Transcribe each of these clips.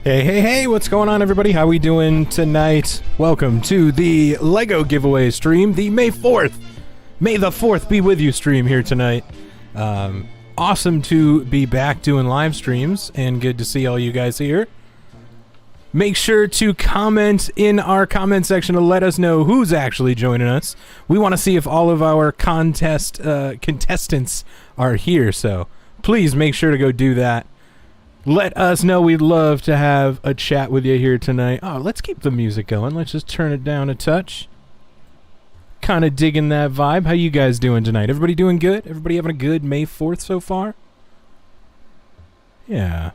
Hey, what's going on, everybody? How we doing tonight? Welcome to the Lego giveaway stream, the May 4th. May the 4th be with you stream here tonight. Awesome to be back doing live streams, and good to see all you guys here. Make sure to comment in our comment section to let us know who's actually joining us. We want to see if all of our contestants are here, so please make sure to go do that. Let us know. We'd love to have a chat with you here tonight. Oh, let's keep the music going. Let's just turn it down a touch. Kind of digging that vibe. How you guys doing tonight? Everybody doing good? Everybody having a good May 4th so far? Yeah.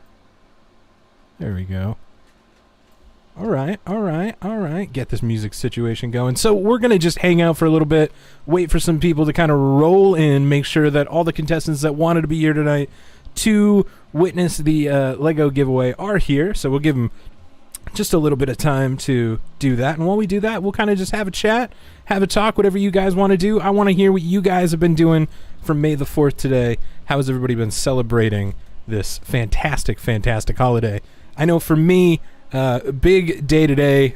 There we go. All right. Get this music situation going. So we're going to just hang out for a little bit, wait for some people to kind of roll in, make sure that all the contestants that wanted to be here tonight to witness the Lego giveaway are here. So we'll give them just a little bit of time to do that. And while we do that, we'll kind of just have a chat, have a talk, whatever you guys want to do. I want to hear what you guys have been doing for May the 4th today. How has everybody been celebrating this fantastic holiday? I know for me, big day today,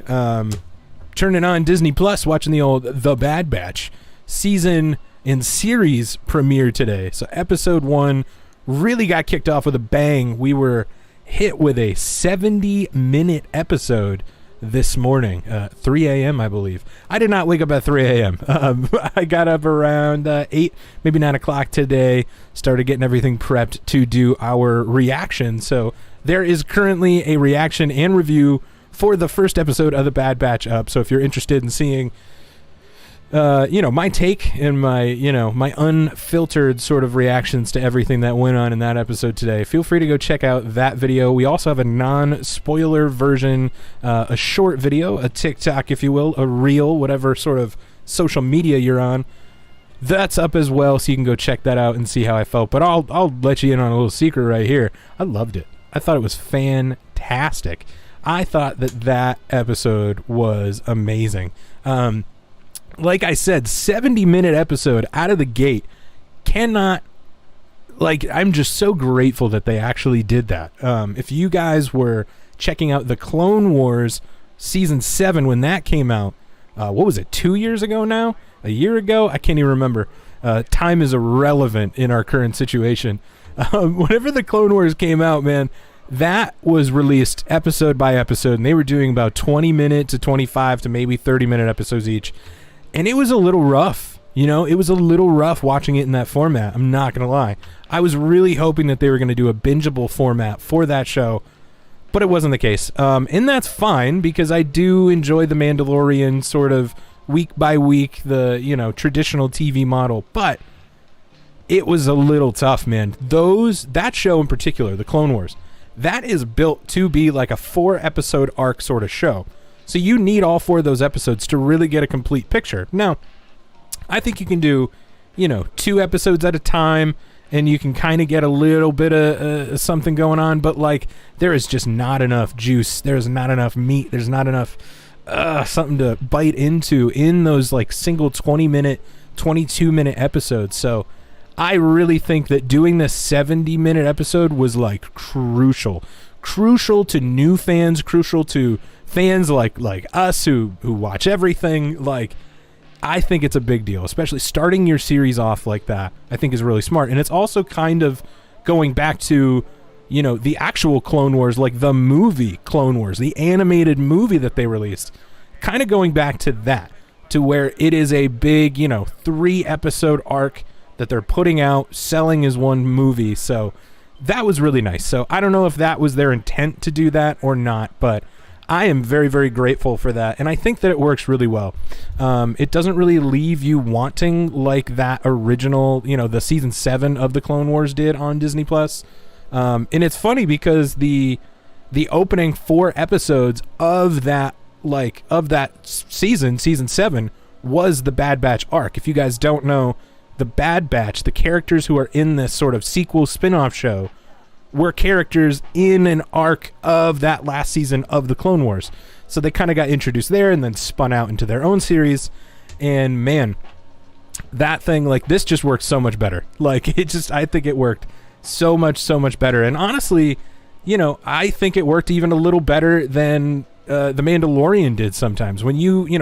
turning on Disney Plus, watching the old The Bad Batch season and series premiere today. So episode 1 really got kicked off with a bang. We were hit with a 70-minute episode this morning, 3 a.m. I believe. I did not wake up at 3 a.m. I got up around 8, maybe 9 o'clock today, started getting everything prepped to do our reaction. So there is currently a reaction and review for the first episode of The Bad Batch up. So if you're interested in seeing my take and my unfiltered sort of reactions to everything that went on in that episode today, feel free to go check out that video. We also have a non-spoiler version, a short video, a TikTok, if you will, a reel, whatever sort of social media you're on. That's up as well, so you can go check that out and see how I felt. But I'll let you in on a little secret right here. I loved it. I thought it was fantastic. I thought that episode was amazing. Like I said, 70-minute episode out of the gate. I'm just so grateful that they actually did that. If you guys were checking out the Clone Wars Season 7 when that came out, what was it, 2 years ago now? A year ago? I can't even remember. Time is irrelevant in our current situation. Whenever the Clone Wars came out, man, that was released episode by episode, and they were doing about 20-minute to 25 to maybe 30-minute episodes each. And it was a little rough, it was a little rough watching it in that format. I'm not going to lie. I was really hoping that they were going to do a bingeable format for that show, but it wasn't the case. And that's fine, because I do enjoy The Mandalorian sort of week by week, the, traditional TV model, but it was a little tough, man. That show in particular, The Clone Wars, that is built to be like a 4-episode arc sort of show. So you need all 4 of those episodes to really get a complete picture. Now, I think you can do, 2 episodes at a time, and you can kind of get a little bit of something going on, but there is just not enough juice. There's not enough meat. There's not enough something to bite into in those single 20-minute, 22-minute episodes. So I really think that doing this 70-minute episode was crucial to new fans, crucial to fans like us who watch everything. I think it's a big deal, especially starting your series off like that. I think is really smart, and it's also kind of going back to the actual Clone Wars, the movie Clone Wars, the animated movie that they released, kind of going back to that, to where it is a big 3-episode arc that they're putting out, selling as one movie. So that was really nice. So I don't know if that was their intent to do that or not, but I am very, very grateful for that, and I think that it works really well. It doesn't really leave you wanting like that original, the season 7 of the Clone Wars did on Disney Plus. And it's funny because the opening 4 episodes of that season 7, was the Bad Batch arc. If you guys don't know, the Bad Batch, the characters who are in this sort of sequel spin-off show, were characters in an arc of that last season of the Clone Wars. So they kind of got introduced there and then spun out into their own series. And man, that thing, this just worked so much better. I think it worked so much better. And honestly, I think it worked even a little better than The Mandalorian did sometimes. When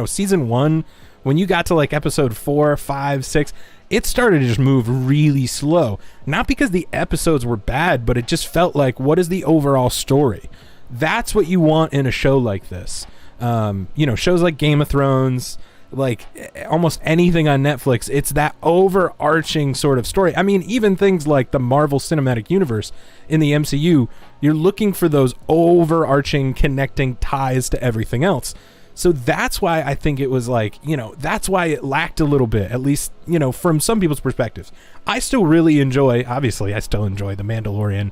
season 1, when you got to like episode 4, 5, 6, it started to just move really slow. Not because the episodes were bad, but it just felt like, what is the overall story? That's what you want in a show like this. Shows like Game of Thrones, like almost anything on Netflix, it's that overarching sort of story. I mean, even things like the Marvel Cinematic Universe in the MCU, you're looking for those overarching connecting ties to everything else. So that's why I think it was like, that's why it lacked a little bit, at least, from some people's perspectives. I still really enjoy, obviously, I still enjoy The Mandalorian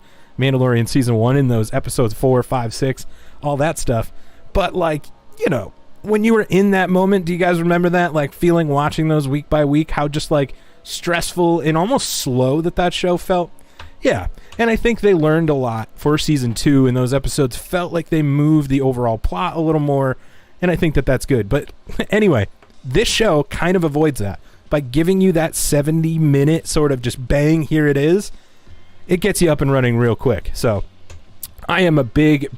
season 1 in those episodes 4, 5, 6, all that stuff. But like, when you were in that moment, do you guys remember that? Like feeling watching those week by week, how just like stressful and almost slow that show felt? Yeah. And I think they learned a lot for season 2, and those episodes felt like they moved the overall plot a little more. And I think that's good. But anyway, this show kind of avoids that by giving you that 70-minute sort of just bang, here it is. It gets you up and running real quick. So I am a big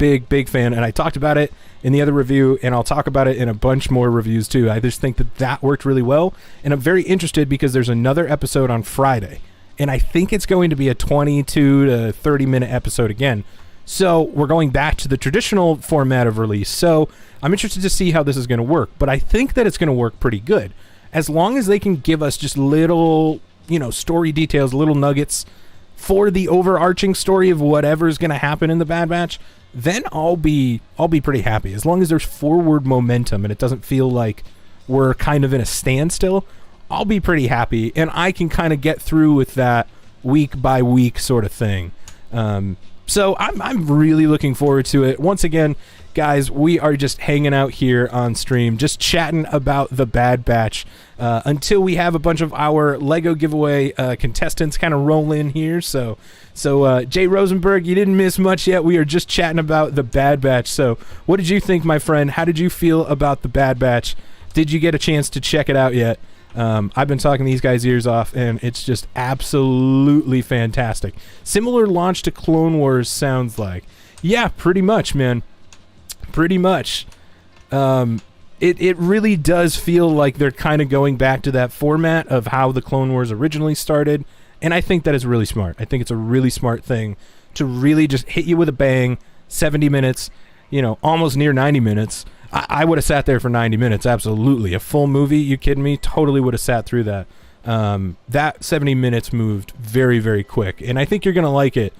fan, and I talked about it in the other review, and I'll talk about it in a bunch more reviews too. I just think that worked really well, and I'm very interested because there's another episode on Friday, and I think it's going to be a 22 to 30-minute episode again. So we're going back to the traditional format of release. So I'm interested to see how this is going to work, but I think that it's going to work pretty good. As long as they can give us just little, story details, little nuggets for the overarching story of whatever's going to happen in the Bad Batch, then I'll be pretty happy. As long as there's forward momentum and it doesn't feel like we're kind of in a standstill, I'll be pretty happy, and I can kind of get through with that week by week sort of thing. So I'm really looking forward to it. Once again, guys, we are just hanging out here on stream, just chatting about the Bad Batch until we have a bunch of our Lego giveaway contestants kind of roll in here. So Jay Rosenberg, you didn't miss much yet. We are just chatting about the Bad Batch. So what did you think, my friend? How did you feel about the Bad Batch? Did you get a chance to check it out yet? I've been talking these guys' ears off, and it's just absolutely fantastic. Similar launch to Clone Wars, sounds like. Yeah, pretty much, man. Pretty much. It really does feel like they're kind of going back to that format of how the Clone Wars originally started, and I think that is really smart. I think it's a really smart thing to really just hit you with a bang, 70 minutes, almost near 90 minutes. I would have sat there for 90 minutes, absolutely. A full movie, you kidding me? Totally would have sat through that. That 70 minutes moved very, very quick. And I think you're going to like it,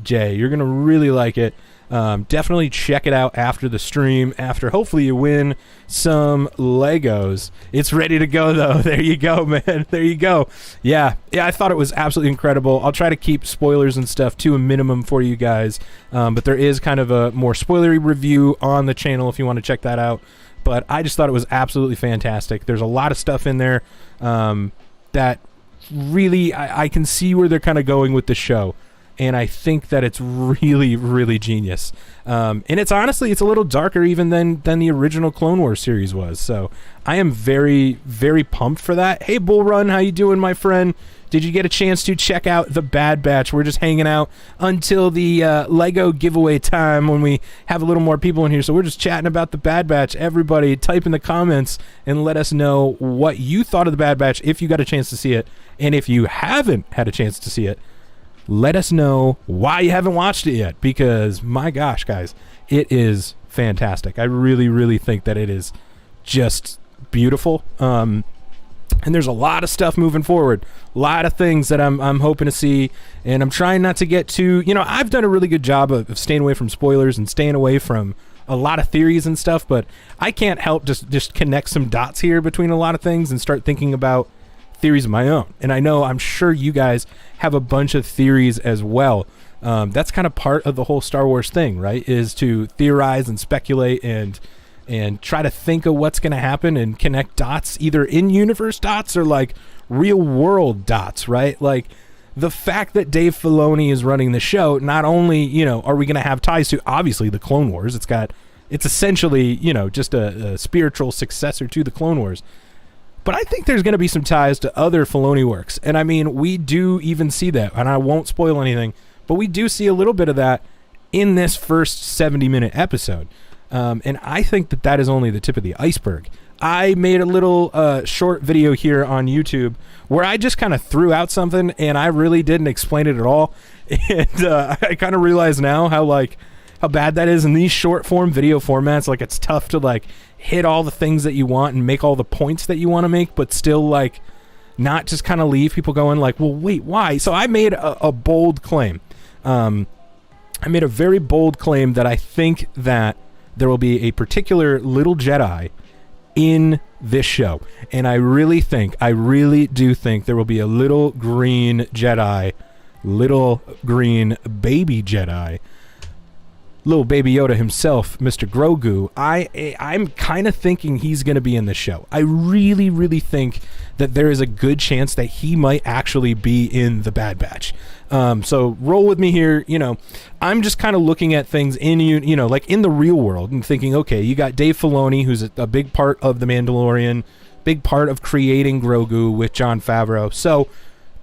Jay. You're going to really like it. Definitely check it out after the stream, after hopefully you win some Legos. It's ready to go, though. There you go, man. There you go. Yeah, I thought it was absolutely incredible. I'll try to keep spoilers and stuff to a minimum for you guys, but there is kind of a more spoilery review on the channel if you want to check that out. But I just thought it was absolutely fantastic. There's a lot of stuff in there that really I can see where they're kind of going with the show. And I think that it's really, really genius. And it's honestly, it's a little darker even than the original Clone Wars series was. So I am very, very pumped for that. Hey, Bull Run, how you doing, my friend? Did you get a chance to check out the Bad Batch? We're just hanging out until the Lego giveaway time when we have a little more people in here. So we're just chatting about the Bad Batch. Everybody, type in the comments and let us know what you thought of the Bad Batch if you got a chance to see it. And if you haven't had a chance to see it, let us know why you haven't watched it yet, because my gosh, guys, it is fantastic. I really, really think that it is just beautiful. And there's a lot of stuff moving forward, a lot of things that I'm hoping to see, and I'm trying not to get too, I've done a really good job of staying away from spoilers and staying away from a lot of theories and stuff, but I can't help just connect some dots here between a lot of things and start thinking about theories of my own. And I'm sure you guys have a bunch of theories as well. That's kind of part of the whole Star Wars thing, right? Is to theorize and speculate and try to think of what's going to happen and connect dots, either in-universe dots or like real-world dots, right? Like the fact that Dave Filoni is running the show, not only, are we going to have ties to obviously the Clone Wars, it's essentially, just a spiritual successor to the Clone Wars. But I think there's going to be some ties to other Filoni works. And I mean, we do even see that, and I won't spoil anything, but we do see a little bit of that in this first 70-minute episode. And I think that that is only the tip of the iceberg. I made a little short video here on YouTube where I just kind of threw out something and I really didn't explain it at all. And I kind of realize now how bad that is in these short form video formats. Like, it's tough to like hit all the things that you want and make all the points that you want to make, but still like not just kind of leave people going like, well, wait, why? So I made a bold claim. I made a very bold claim that I think that there will be a particular little Jedi in this show. And I really do think there will be a little green Jedi, little green baby Jedi, little baby Yoda himself, Mr. Grogu. I'm kind of thinking he's going to be in the show. I really, really think that there is a good chance that he might actually be in the Bad Batch. So roll with me here. You know, I'm just kind of looking at things in, you know, like in the real world and thinking, okay, you got Dave Filoni, who's a big part of The Mandalorian, big part of creating Grogu with Jon Favreau. So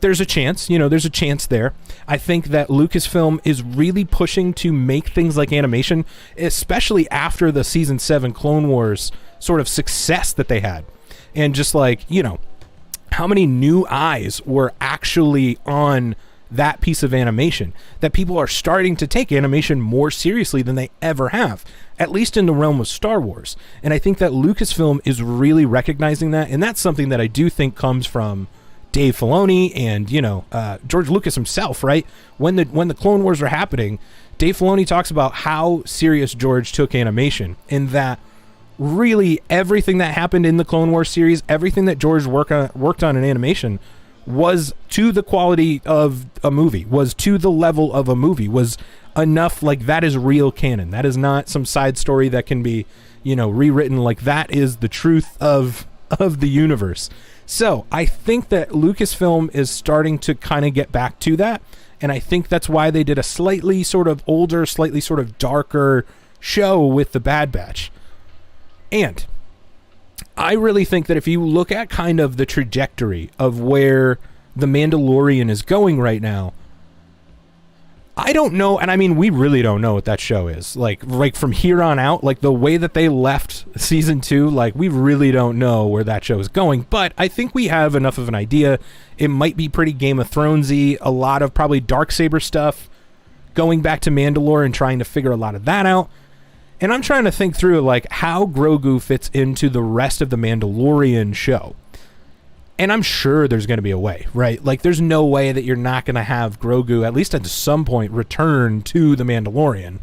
there's a chance, there's a chance there. I think that Lucasfilm is really pushing to make things like animation, especially after the season 7 Clone Wars sort of success that they had. And just like, how many new eyes were actually on that piece of animation, that people are starting to take animation more seriously than they ever have, at least in the realm of Star Wars. And I think that Lucasfilm is really recognizing that, and that's something that I do think comes from Dave Filoni and, George Lucas himself, right? When the Clone Wars are happening, Dave Filoni talks about how serious George took animation, and that really everything that happened in the Clone Wars series, everything that George worked on in animation was to the quality of a movie, was to the level of a movie, was enough, like that is real canon. That is not some side story that can be, rewritten. Like, that is the truth of the universe. So I think that Lucasfilm is starting to kind of get back to that. And I think that's why they did a slightly sort of older, slightly sort of darker show with the Bad Batch. And I really think that if you look at kind of the trajectory of where The Mandalorian is going right now, I don't know, and I mean, we really don't know what that show is. Like from here on out, like the way that they left season 2, like we really don't know where that show is going. But I think we have enough of an idea. It might be pretty Game of Thronesy, a lot of probably Darksaber stuff, going back to Mandalore and trying to figure a lot of that out. And I'm trying to think through like how Grogu fits into the rest of the Mandalorian show. And I'm sure there's going to be a way, right? Like, there's no way that you're not going to have Grogu, at least at some point, return to the Mandalorian.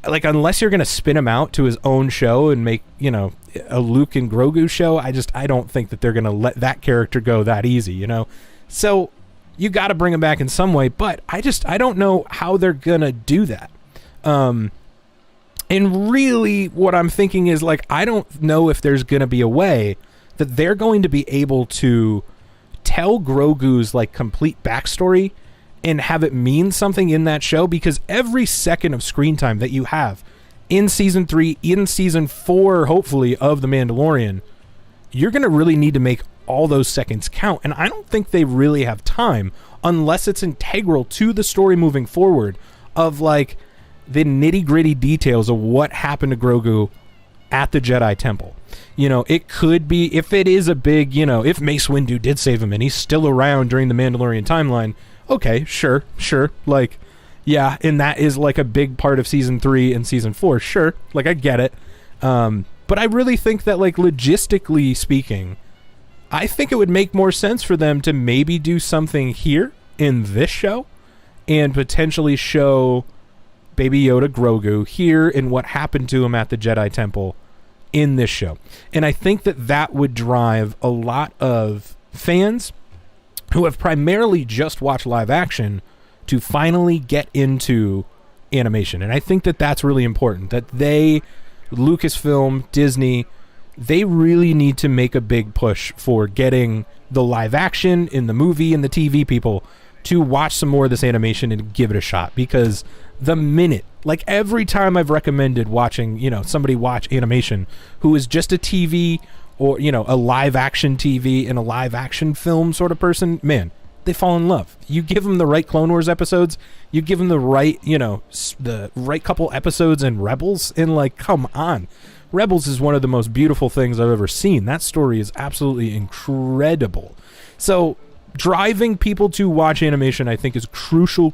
Like, unless you're going to spin him out to his own show and make, a Luke and Grogu show, I don't think that they're going to let that character go that easy, So, you got to bring him back in some way, but I don't know how they're going to do that. And really, what I'm thinking is, like, I don't know if there's going to be a way that they're going to be able to tell Grogu's like complete backstory and have it mean something in that show, because every second of screen time that you have in season 3, in season 4, hopefully, of The Mandalorian, you're going to really need to make all those seconds count. And I don't think they really have time, unless it's integral to the story moving forward, of like the nitty-gritty details of what happened to Grogu at the Jedi Temple. It could be, if it is a big, if Mace Windu did save him and he's still around during the Mandalorian timeline, okay, sure, like, yeah, and that is like a big part of season 3 and season 4, sure, like, I get it. But I really think that, like, logistically speaking, I think it would make more sense for them to maybe do something here in this show and potentially show Baby Yoda Grogu here and what happened to him at the Jedi Temple in this show. And I think that would drive a lot of fans who have primarily just watched live action to finally get into animation. And I think that that's really important, that Lucasfilm, Disney, they really need to make a big push for getting the live action in the movie and the TV people to watch some more of this animation and give it a shot. Because the minute, like every time I've recommended watching, somebody watch animation who is just a TV or, a live action TV and a live action film sort of person, man, they fall in love. You give them the right Clone Wars episodes, you give them the right, the right couple episodes in Rebels, and like, come on. Rebels is one of the most beautiful things I've ever seen. That story is absolutely incredible. So driving people to watch animation, I think, is crucial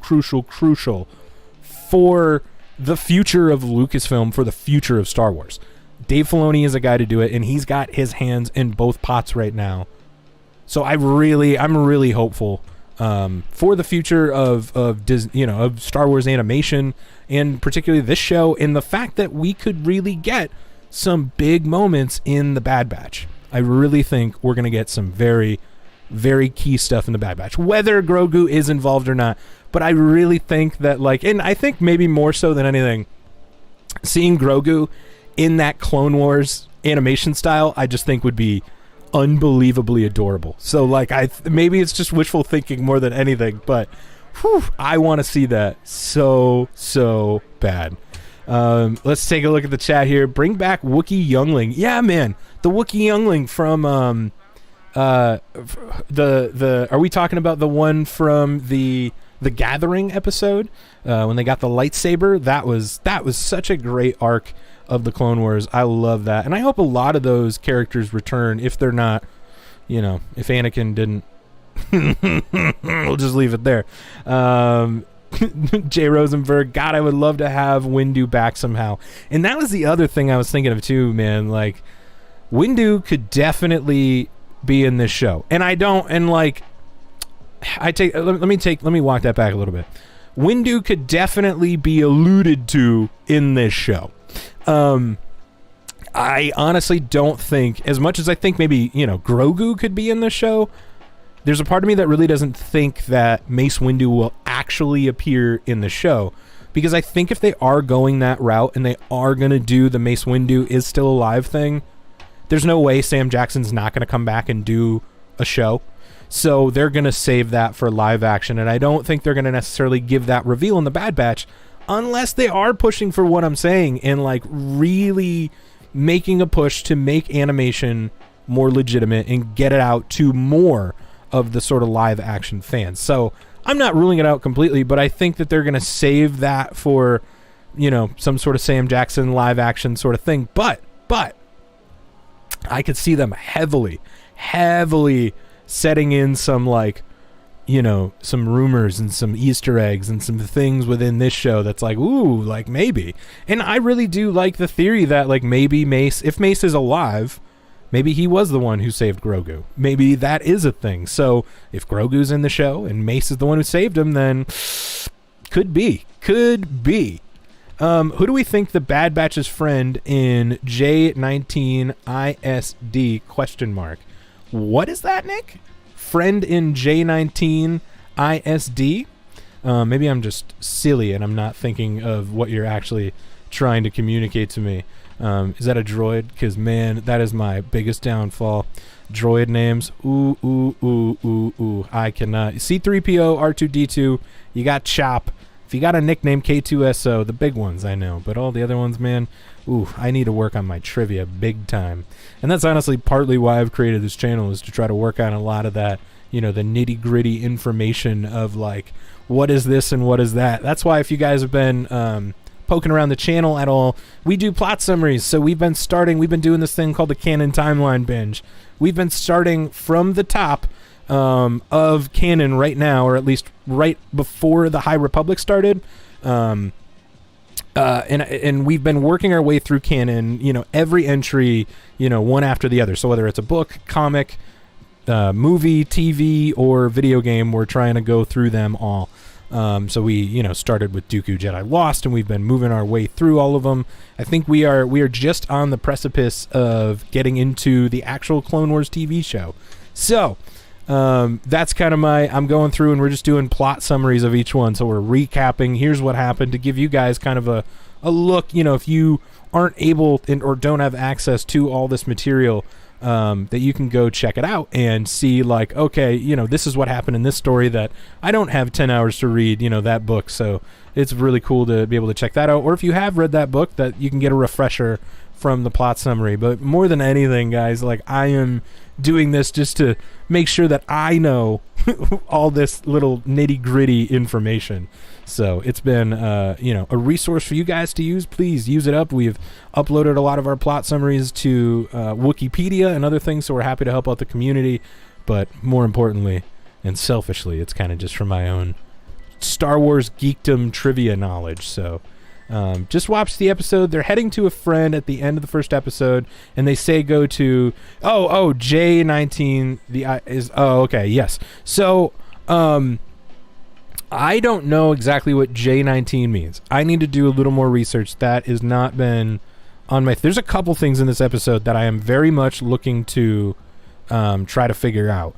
for the future of Lucasfilm, for the future of Star Wars. Dave Filoni is a guy to do it, and he's got his hands in both pots right now. So I'm really hopeful for the future of Disney, of Star Wars animation, and particularly this show, and the fact that we could really get some big moments in the Bad Batch. I really think we're going to get some very, very key stuff in the Bad Batch, whether Grogu is involved or not. But I really think that, and I think maybe more so than anything, seeing Grogu in that Clone Wars animation style, I just think would be unbelievably adorable. So maybe it's just wishful thinking more than anything, but I want to see that so bad. Let's take a look at the chat here. Bring back Wookiee Youngling. Yeah, man, the Wookiee Youngling from are we talking about the one from the Gathering episode when they got the lightsaber? That was such a great arc of the Clone Wars. I love that, and I hope a lot of those characters return. If they're not, if Anakin didn't, we'll just leave it there. Jay Rosenberg, God, I would love to have Windu back somehow. And that was the other thing I was thinking of too, man. Like, Windu could definitely be in this show, and let me walk that back a little bit. Windu could definitely be alluded to in this show. I honestly don't think, as much as I think maybe, Grogu could be in this show, there's a part of me that really doesn't think that Mace Windu will actually appear in the show, because I think if they are going that route and they are going to do the Mace Windu is still alive thing, there's no way Sam Jackson's not going to come back and do a show. So they're going to save that for live action, and I don't think they're going to necessarily give that reveal in the Bad Batch unless they are pushing for what I'm saying and really making a push to make animation more legitimate and get it out to more of the sort of live action fans. So I'm not ruling it out completely, but I think that they're going to save that for, some sort of Sam Jackson live action sort of thing. But I could see them heavily setting in some some rumors and some Easter eggs and some things within this show that's maybe. And I really do like the theory that maybe if Mace is alive, maybe he was the one who saved Grogu. Maybe that is a thing. So if Grogu's in the show and Mace is the one who saved him, then could be. Who do we think the Bad Batch's friend in J19 ISD ? What is that, Nick? Friend in J19 ISD? Maybe I'm just silly and I'm not thinking of what you're actually trying to communicate to me. Is that a droid? Because, man, that is my biggest downfall. Droid names. Ooh. I cannot. C-3PO, R2-D2. You got Chop. If you got a nickname, K2SO, the big ones, I know. But all the other ones, man, I need to work on my trivia big time. And that's honestly partly why I've created this channel, is to try to work on a lot of that, the nitty-gritty information of, what is this and what is that. That's why if you guys have been poking around the channel at all, we do plot summaries. So we've been doing this thing called the Canon Timeline Binge. We've been starting from the top of Canon right now, or at least right before the High Republic started. And we've been working our way through Canon, every entry, one after the other. So whether it's a book, comic, movie, TV, or video game, we're trying to go through them all. So we, started with Dooku Jedi Lost, and we've been moving our way through all of them. I think we are just on the precipice of getting into the actual Clone Wars TV show. So that's kind of I'm going through, and we're just doing plot summaries of each one. So we're recapping, here's what happened, to give you guys kind of a look, if you aren't able or don't have access to all this material, that you can go check it out and see, okay, this is what happened in this story that I don't have 10 hours to read, that book. So it's really cool to be able to check that out. Or if you have read that book, that you can get a refresher from the plot summary. But more than anything, guys, like, I am doing this just to make sure that I know all this little nitty-gritty information. So it's been, a resource for you guys to use. Please use it up. We've uploaded a lot of our plot summaries to Wikipedia and other things, so we're happy to help out the community. But more importantly and selfishly, it's kind of just for my own Star Wars geekdom trivia knowledge. So just watch the episode. They're heading to a friend at the end of the first episode, and they say go to J19 okay, yes. So I don't know exactly what J19 means. I need to do a little more research. That has not been on my there's a couple things in this episode that I am very much looking to try to figure out.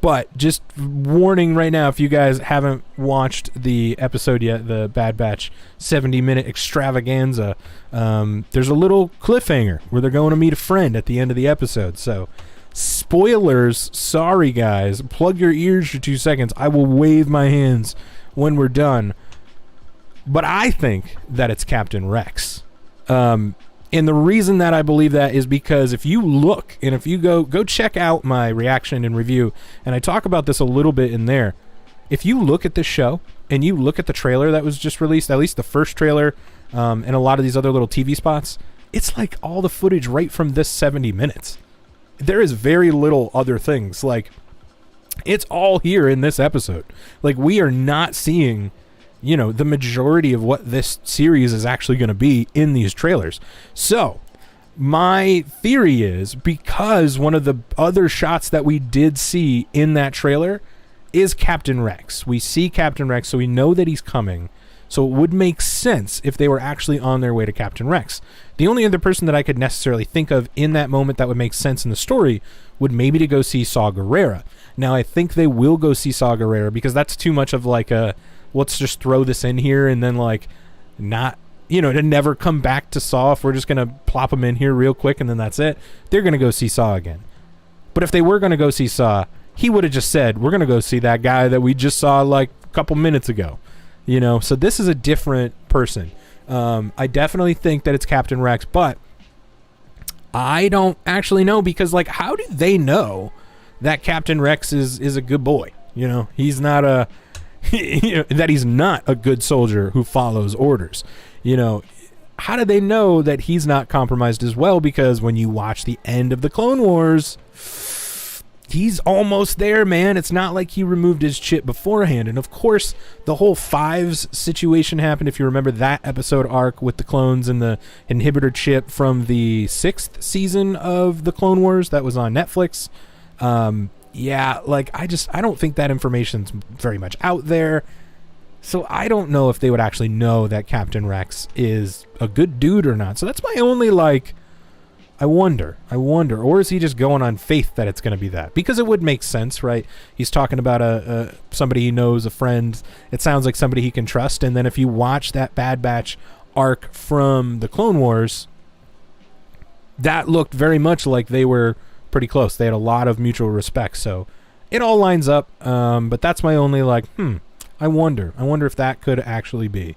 But just warning right now, if you guys haven't watched the episode yet, the Bad Batch 70-minute extravaganza, there's a little cliffhanger where they're going to meet a friend at the end of the episode. So, spoilers, sorry guys, plug your ears for 2 seconds. I will wave my hands when we're done. But I think that it's Captain Rex. And the reason that I believe that is because if you look, and if you go check out my reaction and review, and I talk about this a little bit in there, if you look at this show, and you look at the trailer that was just released, at least the first trailer, and a lot of these other little TV spots, it's like all the footage right from this 70 minutes. There is very little other things. Like, it's all here in this episode. Like, we are not seeing the majority of what this series is actually going to be in these trailers. So, my theory is, because one of the other shots that we did see in that trailer is Captain Rex. We see Captain Rex, so we know that he's coming. So it would make sense if they were actually on their way to Captain Rex. The only other person that I could necessarily think of in that moment that would make sense in the story would maybe to go see Saw Gerrera. Now, I think they will go see Saw Gerrera because that's too much of like a, let's just throw this in here and then like not, to never come back to Saw if we're just going to plop them in here real quick and then that's it. They're going to go see Saw again. But if they were going to go see Saw, he would have just said, we're going to go see that guy that we just saw like a couple minutes ago. So this is a different person. I definitely think that it's Captain Rex, but I don't actually know because, like, how do they know that Captain Rex is a good boy? He's not a... that he's not a good soldier who follows orders. How do they know that he's not compromised as well? Because when you watch the end of the Clone Wars, he's almost there, man. It's not like he removed his chip beforehand. And of course, the whole Fives situation happened, if you remember that episode arc with the clones and the inhibitor chip from the 6th season of the Clone Wars that was on Netflix. Yeah, like, I don't think that information's very much out there. So I don't know if they would actually know that Captain Rex is a good dude or not. So that's my only, like, I wonder. Or is he just going on faith that it's going to be that? Because it would make sense, right? He's talking about somebody he knows, a friend. It sounds like somebody he can trust. And then if you watch that Bad Batch arc from the Clone Wars, that looked very much like they were pretty close. They had a lot of mutual respect, so it all lines up. But that's my only like, I wonder if that could actually be.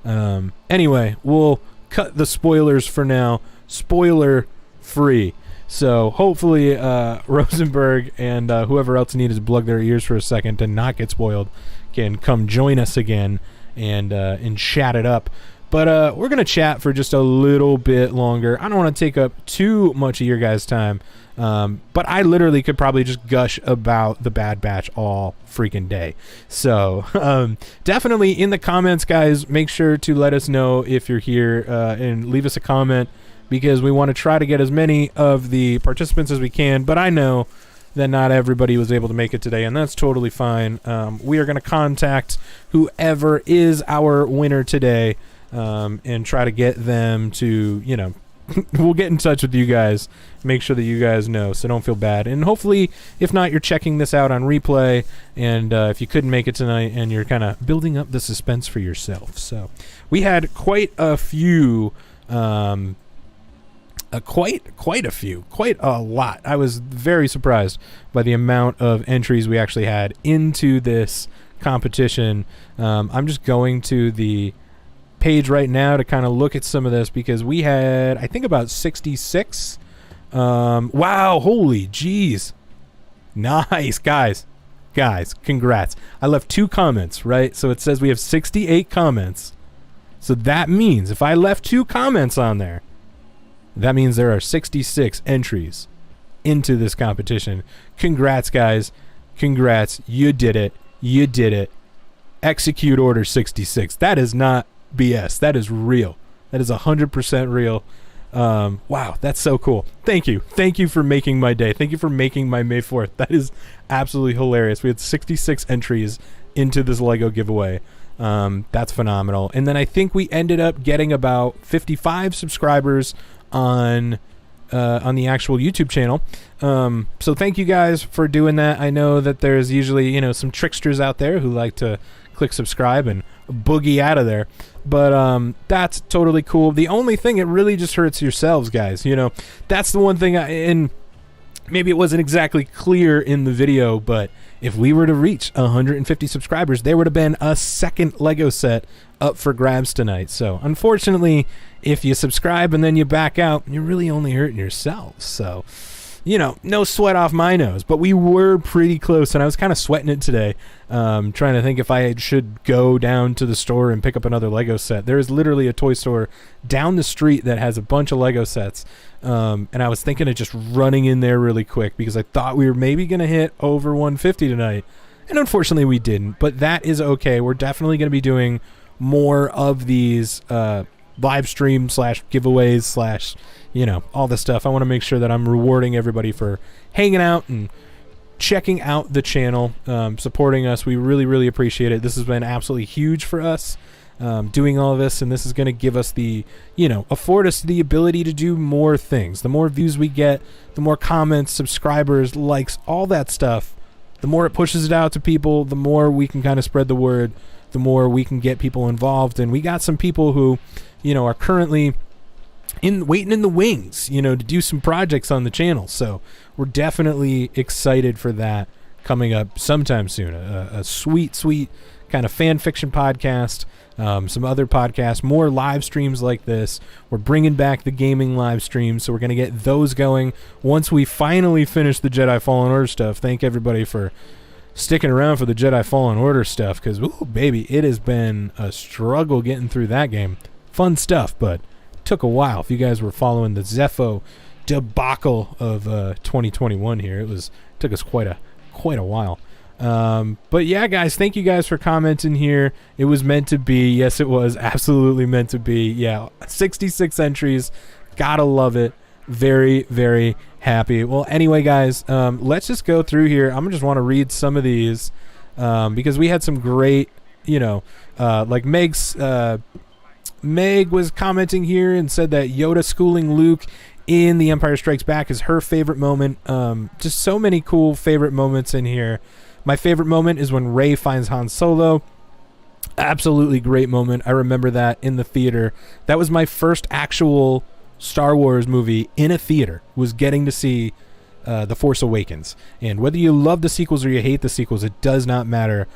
Anyway, we'll cut the spoilers for now. Spoiler free. So hopefully Rosenberg and whoever else needed to plug their ears for a second to not get spoiled can come join us again and chat it up. But we're gonna chat for just a little bit longer. I don't want to take up too much of your guys' time. But I literally could probably just gush about the Bad Batch all freaking day. So definitely in the comments, guys, make sure to let us know if you're here and leave us a comment, because we want to try to get as many of the participants as we can. But I know that not everybody was able to make it today, and that's totally fine. We are going to contact whoever is our winner today and try to get them to, we'll get in touch with you guys, make sure that you guys know, so don't feel bad. And hopefully, if not, you're checking this out on replay, and if you couldn't make it tonight, and you're kind of building up the suspense for yourself. So we had quite a few, quite a lot. I was very surprised by the amount of entries we actually had into this competition. I'm just going to the page right now to kind of look at some of this, because we had, I think, about 66. Wow, holy jeez. Nice, guys, congrats. I left 2 comments, right? So it says we have 68 comments. So that means if I left 2 comments on there, that means there are 66 entries into this competition. Congrats, guys. Congrats. You did it. You did it. Execute Order 66. That is not BS. That is real. That is 100% real. Wow, that's so cool. Thank you. Thank you for making my day. Thank you for making my May 4th. That is absolutely hilarious. We had 66 entries into this Lego giveaway. That's phenomenal. And then I think we ended up getting about 55 subscribers on the actual YouTube channel. So thank you guys for doing that. I know that there's usually, some tricksters out there who like to click subscribe and boogie out of there. But that's totally cool. The only thing, it really just hurts yourselves, guys. That's the one thing, and maybe it wasn't exactly clear in the video, but if we were to reach 150 subscribers, there would have been a second Lego set up for grabs tonight. So unfortunately, if you subscribe and then you back out, you're really only hurting yourselves. So, no sweat off my nose, but we were pretty close, and I was kind of sweating it today, trying to think if I should go down to the store and pick up another Lego set. There is literally a toy store down the street that has a bunch of Lego sets, and I was thinking of just running in there really quick because I thought we were maybe going to hit over 150 tonight, and unfortunately we didn't, but that is okay. We're definitely going to be doing more of these live stream / giveaways / all this stuff. I want to make sure that I'm rewarding everybody for hanging out and checking out the channel, supporting us. We really, really appreciate it. This has been absolutely huge for us, doing all of this, and this is going to give us afford us the ability to do more things. The more views we get, the more comments, subscribers, likes, all that stuff, the more it pushes it out to people, the more we can kind of spread the word, the more we can get people involved. And we got some people who, are currently waiting in the wings, to do some projects on the channel. So we're definitely excited for that coming up sometime soon. A sweet kind of fan fiction podcast, some other podcasts, more live streams like this. We're bringing back the gaming live streams, so we're going to get those going once we finally finish the Jedi Fallen Order stuff. Thank everybody for sticking around for the Jedi Fallen Order stuff, because, ooh, baby, it has been a struggle getting through that game. Fun stuff, but took a while. If you guys were following the Zepho debacle of 2021 here, it took us quite a while. But yeah, guys, thank you guys for commenting here. It was meant to be. Yes, it was absolutely meant to be. Yeah, 66 entries. Gotta love it. Very, very happy. Well, anyway, guys, let's just go through here. I'm just want to read some of these because we had some great, like Meg was commenting here and said that Yoda schooling Luke in The Empire Strikes Back is her favorite moment. Just so many cool favorite moments in here. My favorite moment is when Rey finds Han Solo. Absolutely great moment. I remember that in the theater. That was my first actual Star Wars movie in a theater, was getting to see The Force Awakens. And whether you love the sequels or you hate the sequels, it does not matter.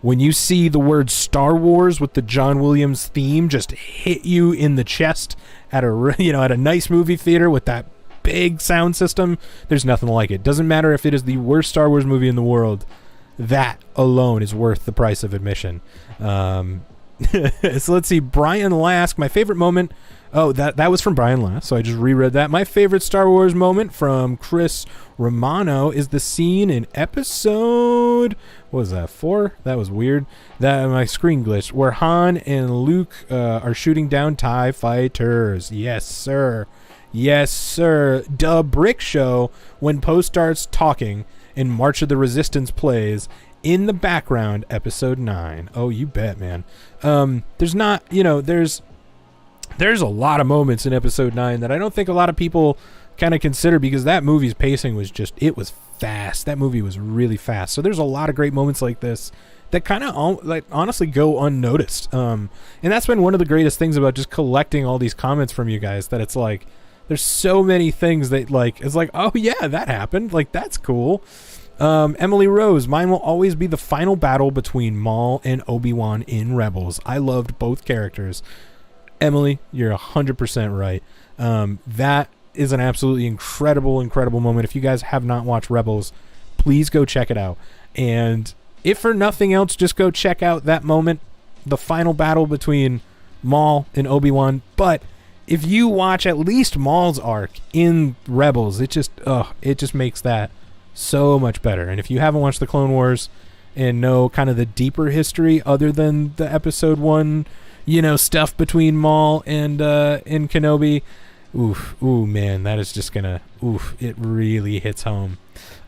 When you see the word Star Wars with the John Williams theme just hit you in the chest at a nice movie theater with that big sound system, there's nothing like it. Doesn't matter if it is the worst Star Wars movie in the world. That alone is worth the price of admission. So let's see. Brian Lask, my favorite moment. Oh, that was from Brian Lask, so I just reread that. My favorite Star Wars moment from Chris Romano is the scene in episode, what was that, 4? That was weird. That my screen glitched, where Han and Luke are shooting down TIE fighters. Yes, sir. Yes, sir. Duh Brick Show, when Poe starts talking and March of the Resistance plays in the background, episode 9. Oh, you bet, man. There's not, there's a lot of moments in episode 9 that I don't think a lot of people kind of consider, because that movie's pacing was it was fast. That movie was really fast. So there's a lot of great moments like this that kind of honestly go unnoticed. And that's been one of the greatest things about just collecting all these comments from you guys, that it's like there's so many things that it's like, oh yeah, that happened. Like, that's cool. Emily Rose, mine will always be the final battle between Maul and Obi-Wan in Rebels. I loved both characters. Emily, you're 100% right. That is an absolutely incredible moment. If you guys have not watched Rebels, please go check it out. And if for nothing else, just go check out that moment, the final battle between Maul and Obi-Wan. But if you watch at least Maul's arc in Rebels, it just makes that so much better. And if you haven't watched the Clone Wars and know kind of the deeper history other than the episode 1, stuff between Maul and Kenobi, ooh man, that is just gonna, it really hits home.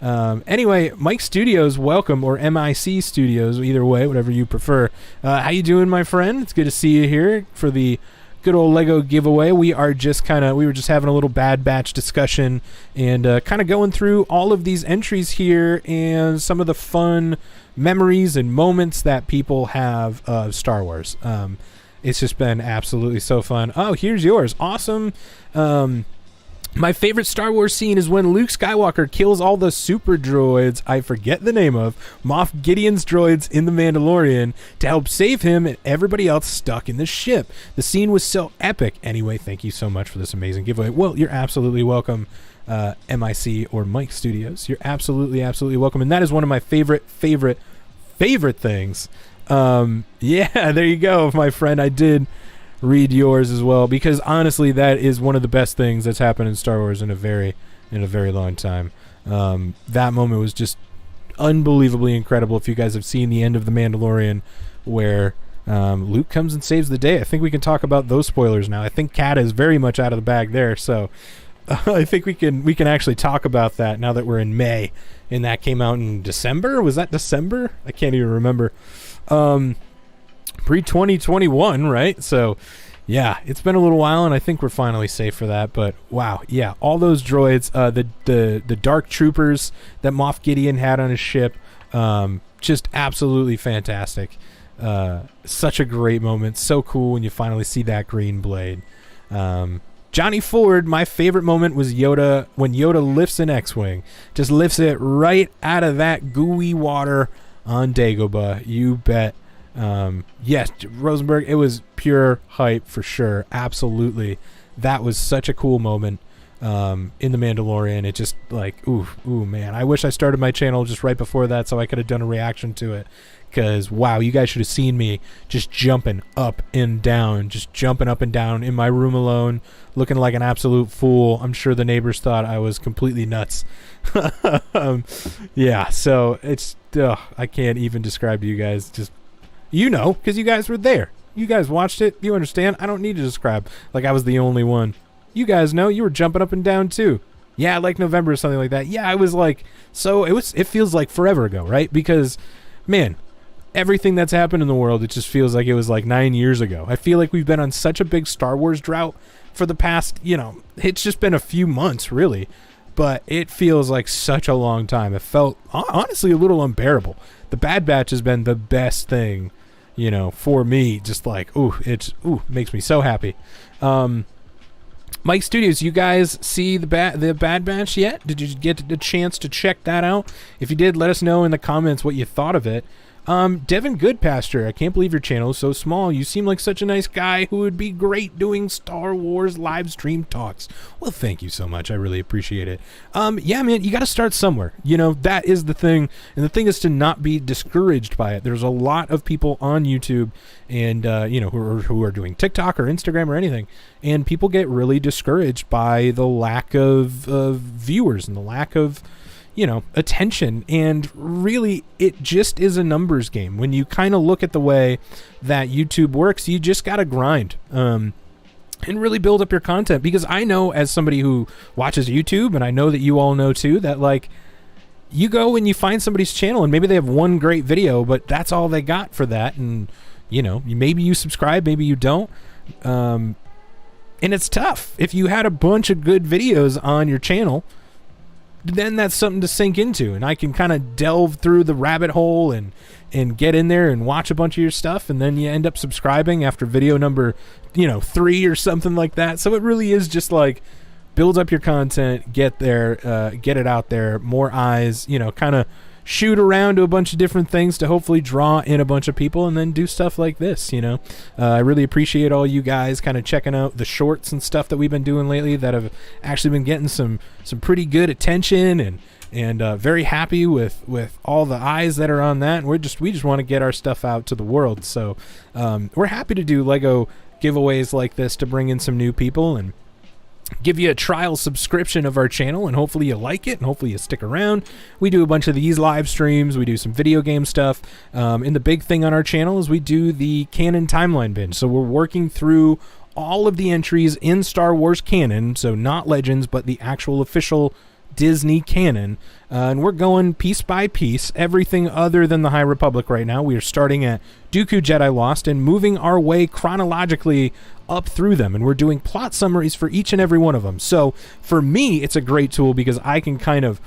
Anyway, Mike Studios, welcome, or MIC Studios, either way, whatever you prefer. How you doing, my friend? It's good to see you here for the good old Lego giveaway. We were just having a little Bad Batch discussion and kind of going through all of these entries here and some of the fun memories and moments that people have of Star Wars. It's just been absolutely so fun. Oh, here's yours. Awesome. My favorite Star Wars scene is when Luke Skywalker kills all the super droids, I forget the name of, Moff Gideon's droids in The Mandalorian, to help save him and everybody else stuck in the ship. The scene was so epic. Anyway, thank you so much for this amazing giveaway. Well, you're absolutely welcome, MIC or Mike Studios. You're absolutely welcome. And that is one of my favorite things. Yeah, there you go, my friend. I did read yours as well, because honestly that is one of the best things that's happened in Star Wars in a very long time. That moment was just unbelievably incredible. If you guys have seen the end of The Mandalorian where Luke comes and saves the day, I think we can talk about those spoilers now. I think Kat is very much out of the bag there, so I think we can actually talk about that now that we're in May, and that came out in December. Was that December? I can't even remember. Pre-2021, right? So yeah, it's been a little while, and I think we're finally safe for that. But wow, yeah, all those droids, the dark troopers that Moff Gideon had on his ship, just absolutely fantastic. Such a great moment. So cool when you finally see that green blade. Johnny Ford, my favorite moment was Yoda, when Yoda lifts an X-Wing. Just lifts it right out of that gooey water on Dagobah. You bet. Yes, Rosenberg, it was pure hype for sure. Absolutely. That was such a cool moment in The Mandalorian. It just like, ooh man, I wish I started my channel just right before that so I could have done a reaction to it, because wow, you guys should have seen me just jumping up and down in my room alone, looking like an absolute fool. I'm sure the neighbors thought I was completely nuts. Yeah, so it's I can't even describe to you guys, just because you guys were there. You guys watched it. You understand. I don't need to describe like I was the only one. You guys know you were jumping up and down too. Yeah, like November or something like that. Yeah, I was like, it feels like forever ago, right? Because, man, everything that's happened in the world, it just feels like it was like 9 years ago. I feel like we've been on such a big Star Wars drought for the past, it's just been a few months, really. But it feels like such a long time. It felt, honestly, a little unbearable. The Bad Batch has been the best thing, for me. Just like, makes me so happy. Mike Studios, you guys see the Bad Batch yet? Did you get the chance to check that out? If you did, let us know in the comments what you thought of it. Devin Goodpasture, I can't believe your channel is so small. You seem like such a nice guy who would be great doing Star Wars live stream talks. Well, thank you so much. I really appreciate it. Yeah, man, you got to start somewhere. That is the thing. And the thing is to not be discouraged by it. There's a lot of people on YouTube and, who are doing TikTok or Instagram or anything. And people get really discouraged by the lack of viewers and the lack of attention, and really it just is a numbers game. When you kind of look at the way that YouTube works, you just got to grind and really build up your content, because I know, as somebody who watches YouTube, and I know that you all know too, that like you go and you find somebody's channel and maybe they have one great video, but that's all they got for that, and maybe you subscribe, maybe you don't, and it's tough. If you had a bunch of good videos on your channel, then that's something to sink into, and I can kind of delve through the rabbit hole and get in there and watch a bunch of your stuff, and then you end up subscribing after video number 3 or something like that. So it really is just like build up your content, get it out there, more eyes, kind of shoot around to a bunch of different things to hopefully draw in a bunch of people, and then do stuff like this. I really appreciate all you guys kind of checking out the shorts and stuff that we've been doing lately that have actually been getting some pretty good attention, and very happy with all the eyes that are on that. And we just want to get our stuff out to the world. So we're happy to do Lego giveaways like this to bring in some new people and give you a trial subscription of our channel, and hopefully you like it, and hopefully you stick around. We do a bunch of these live streams. We do some video game stuff. And the big thing on our channel is we do the Canon timeline binge. So we're working through all of the entries in Star Wars canon, so not Legends, but the actual official Disney canon, and we're going piece by piece, everything other than the High Republic right now. We are starting at Dooku Jedi Lost and moving our way chronologically up through them, and we're doing plot summaries for each and every one of them. So for me, it's a great tool because I can kind of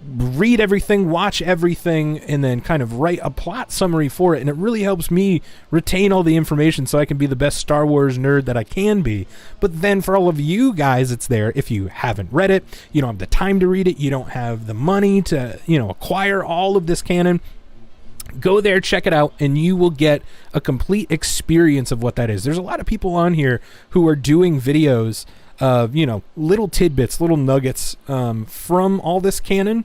read everything, watch everything, and then kind of write a plot summary for it, and it really helps me retain all the information so I can be the best Star Wars nerd that I can be. But then for all of you guys, it's there if you haven't read it, you don't have the time to read it, you don't have the money to acquire all of this canon. Go there, check it out, and you will get a complete experience of what that is. There's a lot of people on here who are doing videos of little tidbits, little nuggets from all this canon,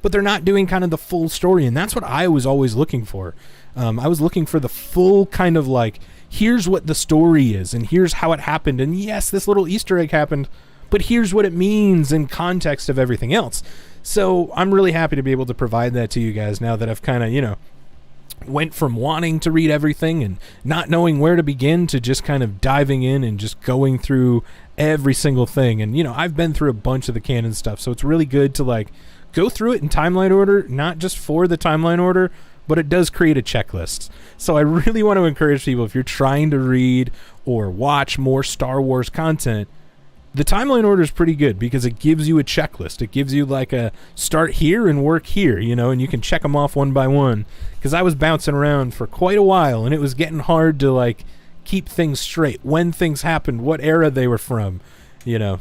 but they're not doing kind of the full story, and that's what I was always looking for. I was looking for the full kind of like, here's what the story is, and here's how it happened, and yes, this little Easter egg happened, but here's what it means in context of everything else. So I'm really happy to be able to provide that to you guys now that I've kind of, went from wanting to read everything and not knowing where to begin to just kind of diving in and just going through every single thing. And, I've been through a bunch of the canon stuff, so it's really good to like go through it in timeline order, not just for the timeline order, but it does create a checklist. So I really want to encourage people, if you're trying to read or watch more Star Wars content, the timeline order is pretty good because it gives you a checklist. It gives you like a start here and work here, and you can check them off one by one. Because I was bouncing around for quite a while, and it was getting hard to like keep things straight, when things happened, what era they were from,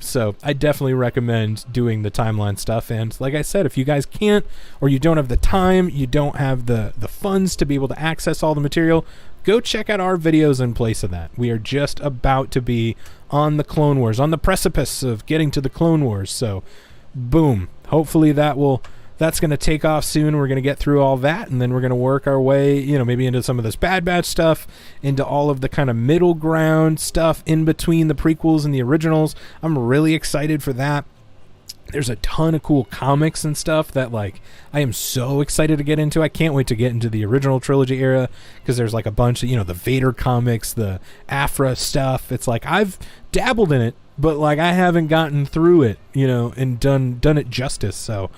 So I definitely recommend doing the timeline stuff. And like I said, if you guys can't, or you don't have the time, you don't have the funds to be able to access all the material, go check out our videos in place of that. We are just about to be on the Clone Wars, on the precipice of getting to the Clone Wars. So boom, hopefully that's going to take off soon. We're going to get through all that, and then we're going to work our way, maybe into some of this Bad Batch stuff, into all of the kind of middle ground stuff in between the prequels and the originals. I'm really excited for that. There's a ton of cool comics and stuff that like I am so excited to get into. I can't wait to get into the original trilogy era, because there's like a bunch of, the Vader comics, the Afra stuff. It's like I've dabbled in it, but like I haven't gotten through it, and done it justice. So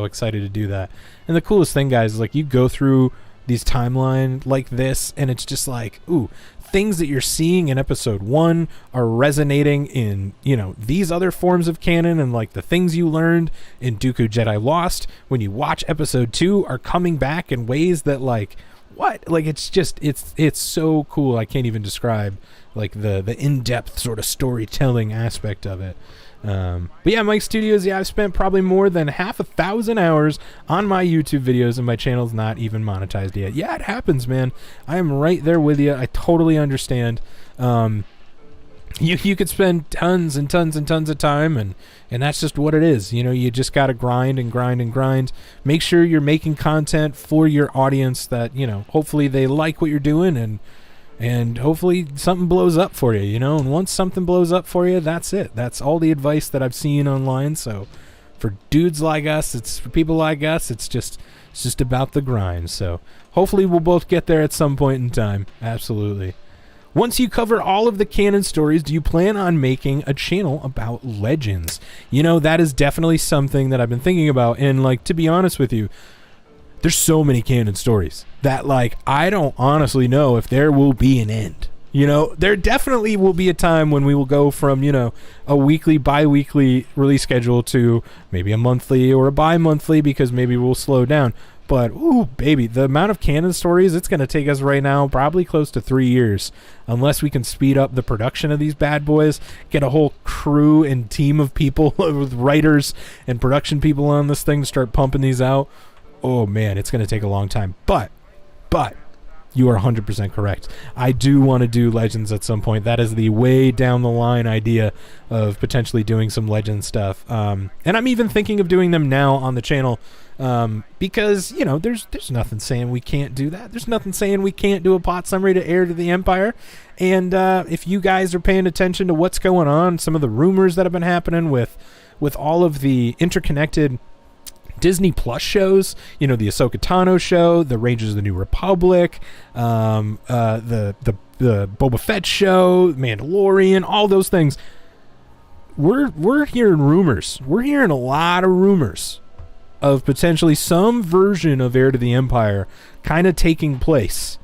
excited to do that. And the coolest thing, guys, is like you go through these timeline like this, and it's just like, ooh, things that you're seeing in episode 1 are resonating in, these other forms of canon, and like the things you learned in Dooku Jedi Lost when you watch episode 2 are coming back in ways that like, what? Like it's so cool. I can't even describe like the in-depth sort of storytelling aspect of it. But yeah, Mike Studios, I've spent probably more than 1,000 hours on my YouTube videos, and my channel's not even monetized yet. Yeah, it happens, man. I am right there with you. I totally understand. You could spend tons and tons and tons of time, and that's just what it is. You just got to grind and grind and grind. Make sure you're making content for your audience that, hopefully they like what you're doing, and hopefully something blows up for you, and once something blows up for you, that's it. That's all the advice that I've seen online. So for dudes like us, for people like us, it's just about the grind. So hopefully we'll both get there at some point in time. Absolutely. Once you cover all of the canon stories, do you plan on making a channel about Legends? That is definitely something that I've been thinking about, and like, to be honest with you, there's so many canon stories that like I don't honestly know if there will be an end. There definitely will be a time when we will go from, a weekly, bi-weekly release schedule to maybe a monthly or a bi-monthly, because maybe we'll slow down. But, ooh, baby, the amount of canon stories it's going to take us right now, probably close to 3 years, unless we can speed up the production of these bad boys, get a whole crew and team of people with writers and production people on this thing to start pumping these out. Oh, man, it's going to take a long time. But, you are 100% correct. I do want to do Legends at some point. That is the way down the line idea of potentially doing some Legends stuff. And I'm even thinking of doing them now on the channel because, you know, there's nothing saying we can't do that. There's nothing saying we can't do a plot summary to Heir to the Empire. And if you guys are paying attention to what's going on, some of the rumors that have been happening with all of the interconnected Disney Plus shows, you know, the Ahsoka Tano show, the Rangers of the New Republic, the Boba Fett show, Mandalorian, all those things. We're hearing rumors. We're hearing a lot of rumors of potentially some version of Heir to the Empire kind of taking place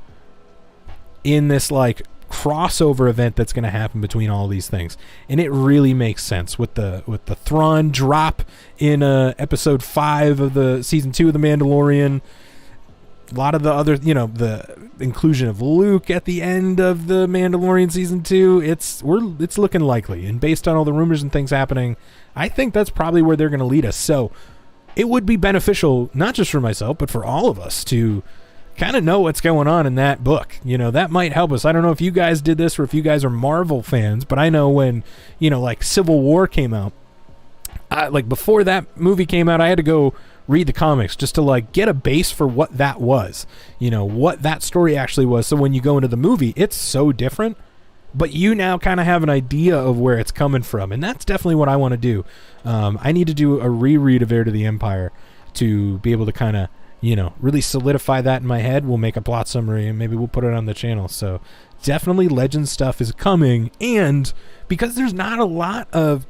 in this like crossover event that's going to happen between all these things, and it really makes sense with the Thrawn drop in episode 5 of the season 2 of the Mandalorian. A lot of the other, you know, the inclusion of Luke at the end of the Mandalorian season 2. It's looking likely, and based on all the rumors and things happening, I think that's probably where they're going to lead us. So it would be beneficial, not just for myself, but for all of us to kind of know what's going on in that book. You know, that might help us. I don't know if you guys did this or if you guys are Marvel fans, but I know when, you know, like Civil War came out, like before that movie came out, I had to go read the comics just to like get a base for what that was, you know, what that story actually was. So when you go into the movie, it's so different, but you now kind of have an idea of where it's coming from. And that's definitely what I want to do. I need to do a reread of Heir to the Empire to be able to kind of, you know, really solidify that in my head. We'll make a plot summary and maybe we'll put it on the channel. So definitely Legend stuff is coming. And because there's not a lot of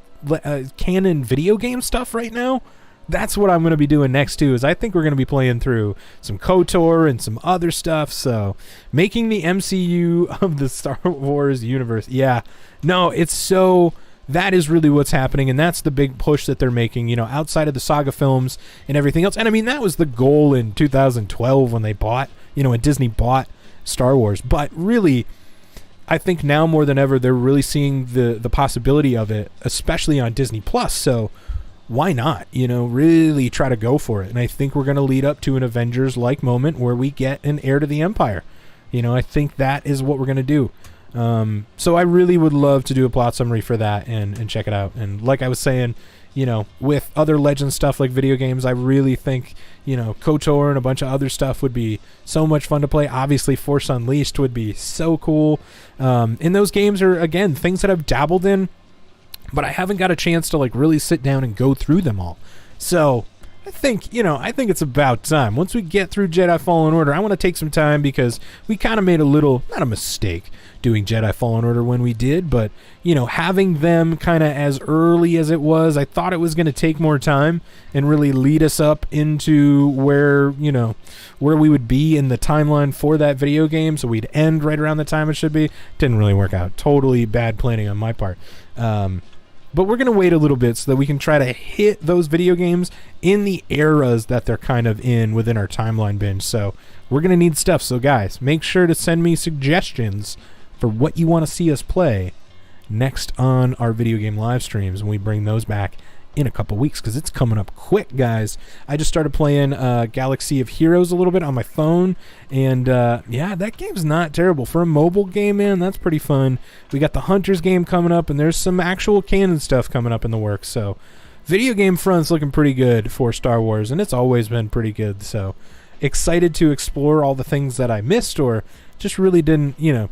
canon video game stuff right now, that's what I'm going to be doing next too, is I think we're going to be playing through some KOTOR and some other stuff. So making the MCU of the Star Wars universe. Yeah, no, it's so... That is really what's happening, and that's the big push that they're making, you know, outside of the saga films and everything else. And I mean, that was the goal in 2012 when they bought, you know, when Disney bought Star Wars. But really, I think now more than ever, they're really seeing the possibility of it, especially on Disney Plus. So why not, you know, really try to go for it? And I think we're going to lead up to an Avengers-like moment where we get an Heir to the Empire. You know, I think that is what we're going to do. So I really would love to do a plot summary for that and check it out. And like I was saying, you know, with other Legend stuff like video games, I really think, you know, KOTOR and a bunch of other stuff would be so much fun to play. Obviously, Force Unleashed would be so cool. And those games are, again, things that I've dabbled in, but I haven't got a chance to like really sit down and go through them all. So I think it's about time. Once we get through Jedi Fallen Order, I want to take some time because we kind of made a little, not a mistake doing Jedi Fallen Order when we did, but, you know, having them kind of as early as it was, I thought it was going to take more time and really lead us up into where, you know, where we would be in the timeline for that video game. So we'd end right around the time it should be. Didn't really work out. Totally bad planning on my part. But we're going to wait a little bit so that we can try to hit those video games in the eras that they're kind of in within our timeline binge. So we're going to need stuff. So guys, make sure to send me suggestions for what you want to see us play next on our video game live streams when we bring those back in a couple weeks, because it's coming up quick, guys. I just started playing Galaxy of Heroes a little bit on my phone, and yeah, that game's not terrible. For a mobile game, man, that's pretty fun. We got the Hunters game coming up, and there's some actual canon stuff coming up in the works, so video game front's looking pretty good for Star Wars, and it's always been pretty good, so excited to explore all the things that I missed or just really didn't, you know,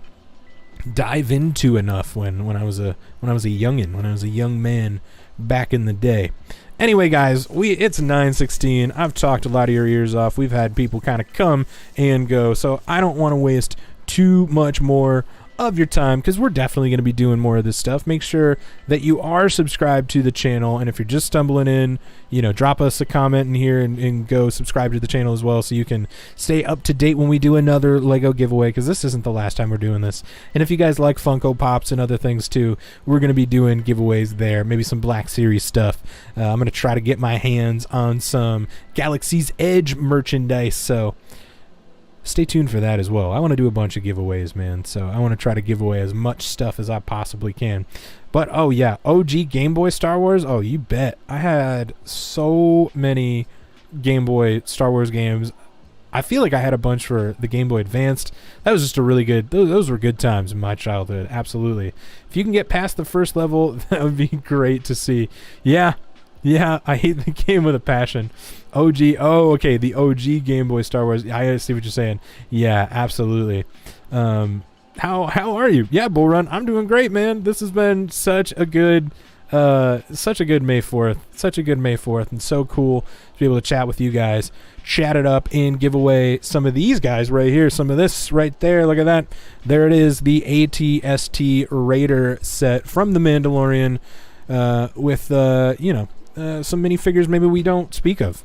dive into enough when I was a youngin', when I was a young man back in the day. Anyway, guys, it's 9:16. I've talked a lot of your ears off. We've had people kind of come and go, so I don't want to waste too much more of your time, because we're definitely going to be doing more of this stuff. Make sure that you are subscribed to the channel, and if you're just stumbling in, drop us a comment in here and go subscribe to the channel as well, so you can stay up to date when we do another Lego giveaway, because this isn't the last time we're doing this. And if you guys like Funko Pops and other things too, we're going to be doing giveaways there, maybe some Black Series stuff. I'm going to try to get my hands on some Galaxy's Edge merchandise, so stay tuned for that as well. I want to do a bunch of giveaways, man, so I want to try to give away as much stuff as I possibly can. But, oh yeah, OG Game Boy Star Wars, oh, you bet. I had so many Game Boy Star Wars games. I feel like I had a bunch for the Game Boy Advanced. That was just a really good, those were good times in my childhood, absolutely. If you can get past the first level, that would be great to see. Yeah, I hate the game with a passion. Okay, the OG Game Boy Star Wars. I see what you're saying. Yeah, absolutely. How are you? Yeah, Bull Run, I'm doing great, man. This has been such a good May 4th. Such a good May 4th, and so cool to be able to chat with you guys, chat it up, and give away some of these guys right here, some of this right there. Look at that. There it is, the ATST Raider set from The Mandalorian, with some minifigures maybe we don't speak of.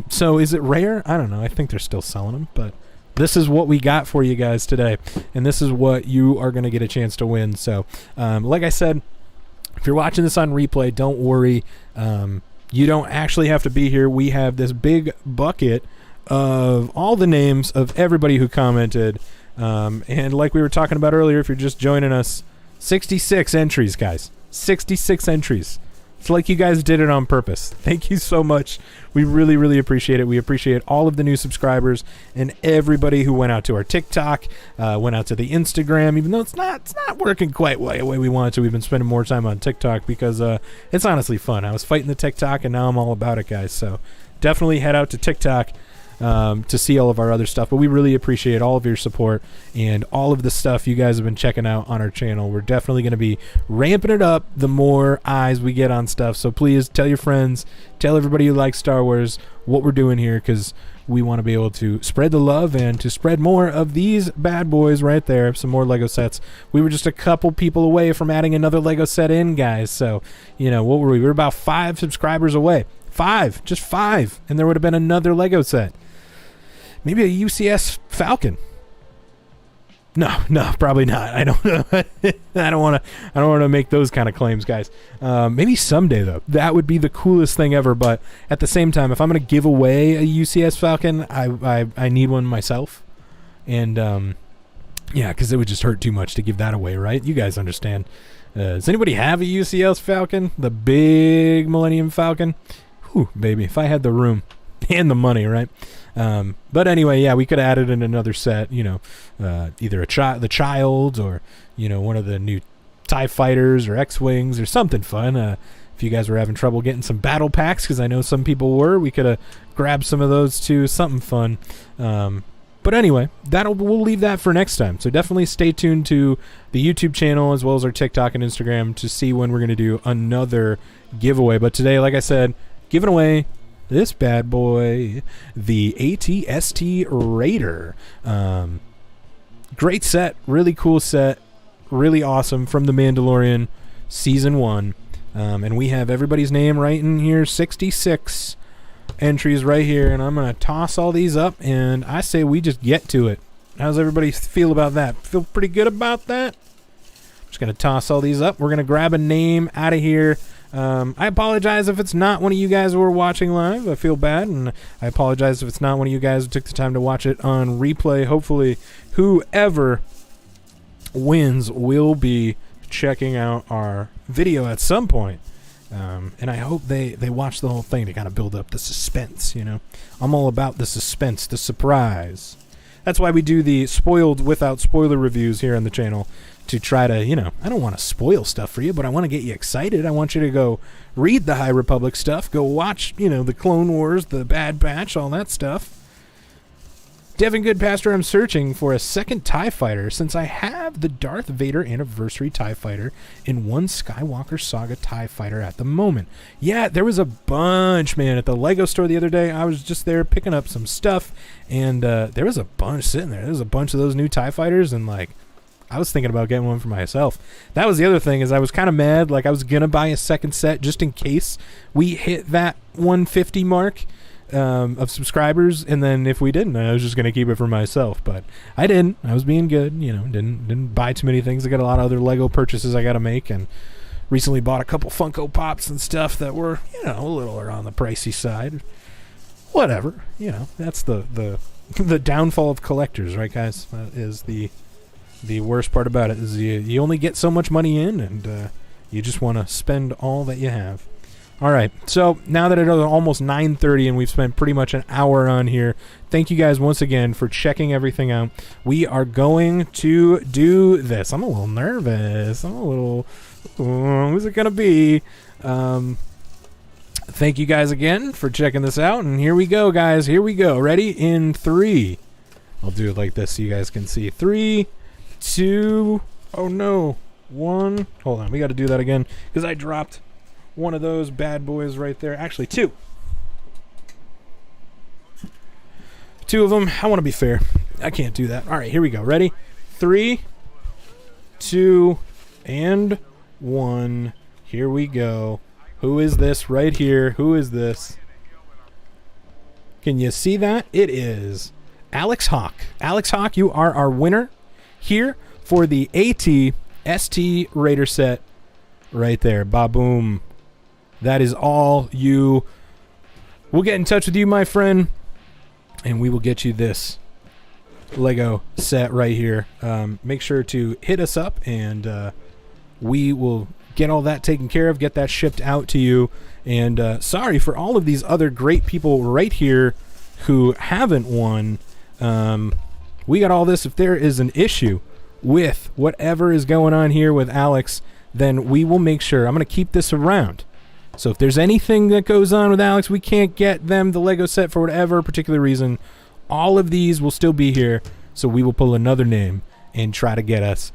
So is it rare? I don't know. I think they're still selling them, but this is what we got for you guys today, and this is what you are going to get a chance to win. So like I said, if you're watching this on replay, don't worry. You don't actually have to be here. We have this big bucket of all the names of everybody who commented, and like we were talking about earlier, if you're just joining us, 66 entries, guys. 66 entries. It's like you guys did it on purpose. Thank you so much. We really, really appreciate it. We appreciate all of the new subscribers and everybody who went out to our TikTok, went out to the Instagram, even though it's not working quite the way we want it to. We've been spending more time on TikTok because it's honestly fun. I was fighting the TikTok, and now I'm all about it, guys. So definitely head out to TikTok to see all of our other stuff. But we really appreciate all of your support and all of the stuff you guys have been checking out on our channel. We're definitely going to be ramping it up the more eyes we get on stuff. So please tell your friends, tell everybody who likes Star Wars what we're doing here, because we want to be able to spread the love and to spread more of these bad boys right there. Some more Lego sets. We were just a couple people away from adding another Lego set in, guys. So, what were we? We were about 5 subscribers away. 5, just 5, and there would have been another Lego set. Maybe a UCS Falcon. No, probably not. I don't know. I don't want to make those kind of claims, guys. Maybe someday though. That would be the coolest thing ever. But at the same time, if I'm going to give away a UCS Falcon, I need one myself. And yeah, because it would just hurt too much to give that away, right? You guys understand. Does anybody have a UCS Falcon? The big Millennium Falcon? Whew, baby, if I had the room and the money, right? But anyway, yeah, we could have added in another set, either the Child, or, one of the new TIE Fighters or X-Wings or something fun. If you guys were having trouble getting some battle packs, because I know some people were, we could have grabbed some of those too, something fun. But anyway, we'll leave that for next time. So definitely stay tuned to the YouTube channel as well as our TikTok and Instagram to see when we're going to do another giveaway. But today, like I said, giving away this bad boy, the ATST Raider. Great set, really cool set, really awesome, from The Mandalorian Season 1. And we have everybody's name right in here, 66 entries right here, and I'm going to toss all these up, and I say we just get to it. How's everybody feel about that? Feel pretty good about that? I'm just going to toss all these up. We're going to grab a name out of here. I apologize if it's not one of you guys who are watching live. I feel bad, and I apologize if it's not one of you guys who took the time to watch it on replay. Hopefully, whoever wins will be checking out our video at some point. And I hope they watch the whole thing to kind of build up the suspense, I'm all about the suspense, the surprise. That's why we do the spoiled without spoiler reviews here on the channel, to try to, I don't want to spoil stuff for you, but I want to get you excited. I want you to go read the High Republic stuff, go watch, the Clone Wars, the Bad Batch, all that stuff. Devin Goodpaster, I'm searching for a second TIE Fighter since I have the Darth Vader Anniversary TIE Fighter and one Skywalker Saga TIE Fighter at the moment. Yeah, there was a bunch, man, at the Lego store the other day. I was just there picking up some stuff, and there was a bunch sitting there. There was a bunch of those new TIE Fighters, and I was thinking about getting one for myself. That was the other thing, is I was kind of mad. Like, I was gonna buy a second set just in case we hit that 150 mark of subscribers, and then if we didn't, I was just gonna keep it for myself. But I didn't. I was being good, you know. Didn't buy too many things. I got a lot of other Lego purchases I got to make, and recently bought a couple Funko Pops and stuff that were, you know, a little on the pricey side. Whatever, you know. That's the downfall of collectors, right, guys? That is the worst part about it, is you only get so much money in, and you just want to spend all that you have. All right, so now that it is almost 9:30 and we've spent pretty much an hour on here, thank you guys once again for checking everything out. We are going to do this. I'm a little nervous. Who's it going to be? Thank you guys again for checking this out, and here we go, guys. Here we go. Ready? In 3. I'll do it like this so you guys can see. 3, 2, oh no, 1. Hold on, we got to do that again because I dropped one of those bad boys right there. Actually, 2. 2 of them. I want to be fair. I can't do that. All right, here we go. Ready? 3, 2, and 1. Here we go. Who is this right here? Who is this? Can you see that? It is Alex Hawk. Alex Hawk, you are our winner here for the AT-ST Raider set right there. Ba-boom. That is all you. We'll get in touch with you, my friend, and we will get you this Lego set right here. Make sure to hit us up, and we will get all that taken care of, get that shipped out to you. And sorry for all of these other great people right here who haven't won. We got all this. If there is an issue with whatever is going on here with Alex, then we will make sure. I'm going to keep this around. So if there's anything that goes on with Alex, we can't get them the Lego set for whatever particular reason, all of these will still be here. So we will pull another name and try to get us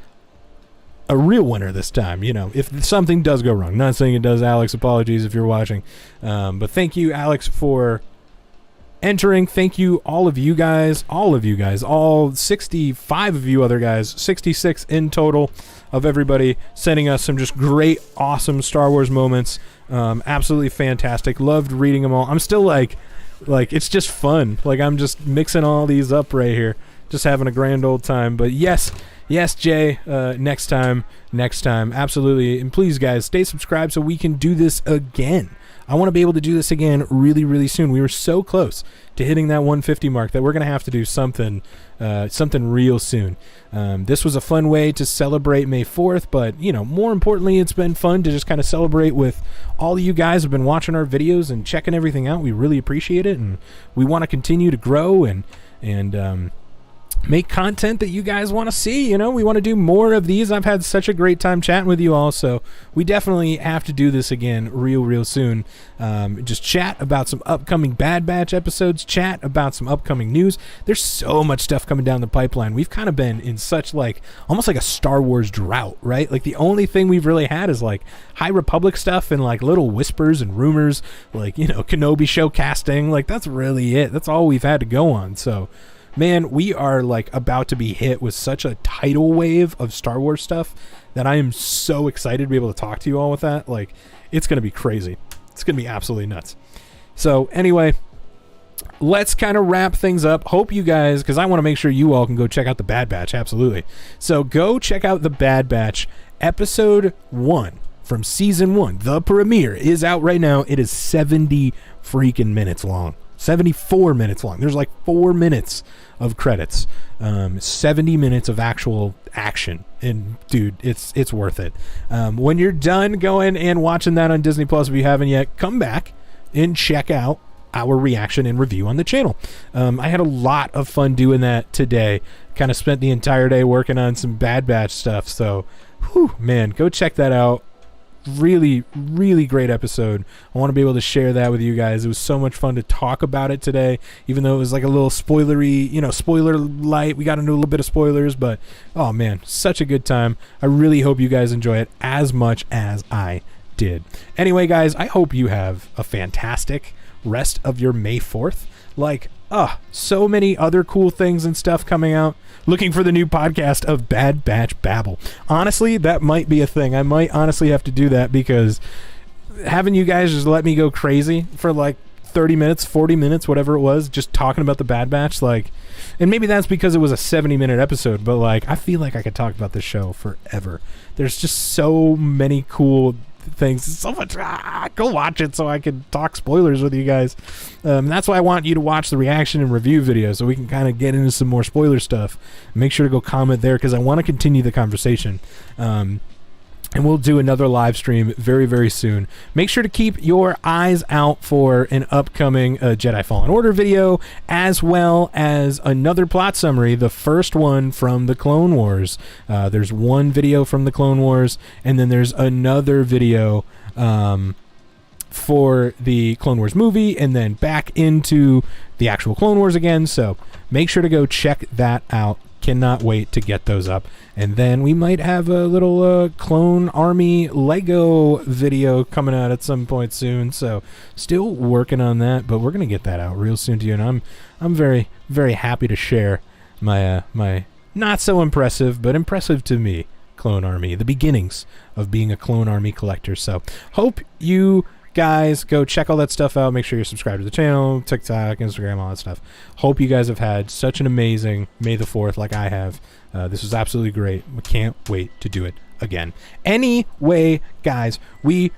a real winner this time. You know, if something does go wrong. Not saying it does, Alex. Apologies if you're watching. But thank you, Alex, for entering. Thank you, all of you guys, all 65 of you other guys, 66 in total of everybody sending us some just great, awesome Star Wars moments. Absolutely fantastic. Loved reading them all. I'm still like it's just fun. Like, I'm just mixing all these up right here, just having a grand old time. But yes, Jay, next time, absolutely. And please, guys, stay subscribed so we can do this again. I want to be able to do this again really, really soon. We were so close to hitting that 150 mark that we're going to have to do something real soon. This was a fun way to celebrate May 4th, but, you know, more importantly, it's been fun to just kind of celebrate with all of you guys who've been watching our videos and checking everything out. We really appreciate it, and we want to continue to grow and make content that you guys want to see. You know, we want to do more of these. I've had such a great time chatting with you all, so we definitely have to do this again real soon. Just chat about some upcoming Bad Batch episodes, chat about some upcoming news. There's so much stuff coming down the pipeline. We've kind of been in such, like, almost like a Star Wars drought, right? Like, the only thing we've really had is like High Republic stuff and like little whispers and rumors, like, you know, Kenobi show casting. Like, that's really it. That's all we've had to go on. So man, we are like about to be hit with such a tidal wave of Star Wars stuff that I am so excited to be able to talk to you all with that. Like, it's going to be crazy. It's going to be absolutely nuts. So anyway, let's kind of wrap things up. Hope you guys, because I want to make sure you all can go check out the Bad Batch. Absolutely. So go check out the Bad Batch episode 1 from season 1. The premiere is out right now. It is 70 freaking minutes long. 74 minutes long. There's like 4 minutes of credits, 70 minutes of actual action, and dude, it's worth it. When you're done going and watching that on Disney Plus, if you haven't yet, come back and check out our reaction and review on the channel. I had a lot of fun doing that today. Kind of spent the entire day working on some Bad Batch stuff, so whew, man, go check that out. Really great episode. I want to be able to share that with you guys. It was so much fun to talk about it today, even though it was like a little spoilery, you know, spoiler light. We got into a little bit of spoilers, but oh man, such a good time. I really hope you guys enjoy it as much as I did. Anyway, guys, I hope you have a fantastic rest of your May 4th. Like, so many other cool things and stuff coming out. Looking for the new podcast of Bad Batch Babble. Honestly, that might be a thing. I might honestly have to do that, because having you guys just let me go crazy for like 30 minutes, 40 minutes, whatever it was, just talking about the Bad Batch, like, and maybe that's because it was a 70-minute episode, but like, I feel like I could talk about this show forever. There's just so many cool things, so much. Go watch it so I can talk spoilers with you guys. That's why I want you to watch the reaction and review video, so we can kind of get into some more spoiler stuff. Make sure to go comment there, because I want to continue the conversation. And we'll do another live stream very, very soon. Make sure to keep your eyes out for an upcoming Jedi Fallen Order video, as well as another plot summary, the first one from the Clone Wars. There's one video from the Clone Wars, and then there's another video for the Clone Wars movie, and then back into the actual Clone Wars again. So make sure to go check that out. Cannot wait to get those up. And then we might have a little Clone Army Lego video coming out at some point soon. So still working on that, but we're going to get that out real soon to you. And I'm very, very happy to share my my not so impressive, but impressive to me, Clone Army, the beginnings of being a Clone Army collector. So hope you guys go check all that stuff out. Make sure you're subscribed to the channel, TikTok, Instagram, all that stuff. Hope you guys have had such an amazing May the 4th like I have. This was absolutely great. We can't wait to do it again. Anyway, guys, we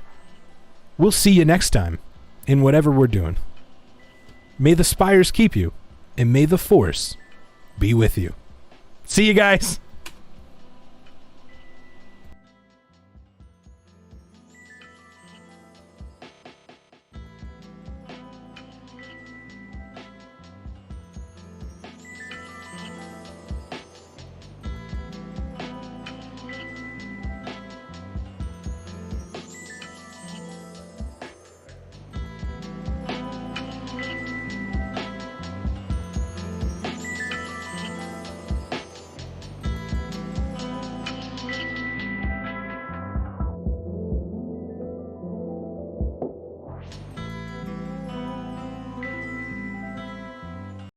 will see you next time in whatever we're doing. May the spires keep you, and may the Force be with you. See you guys.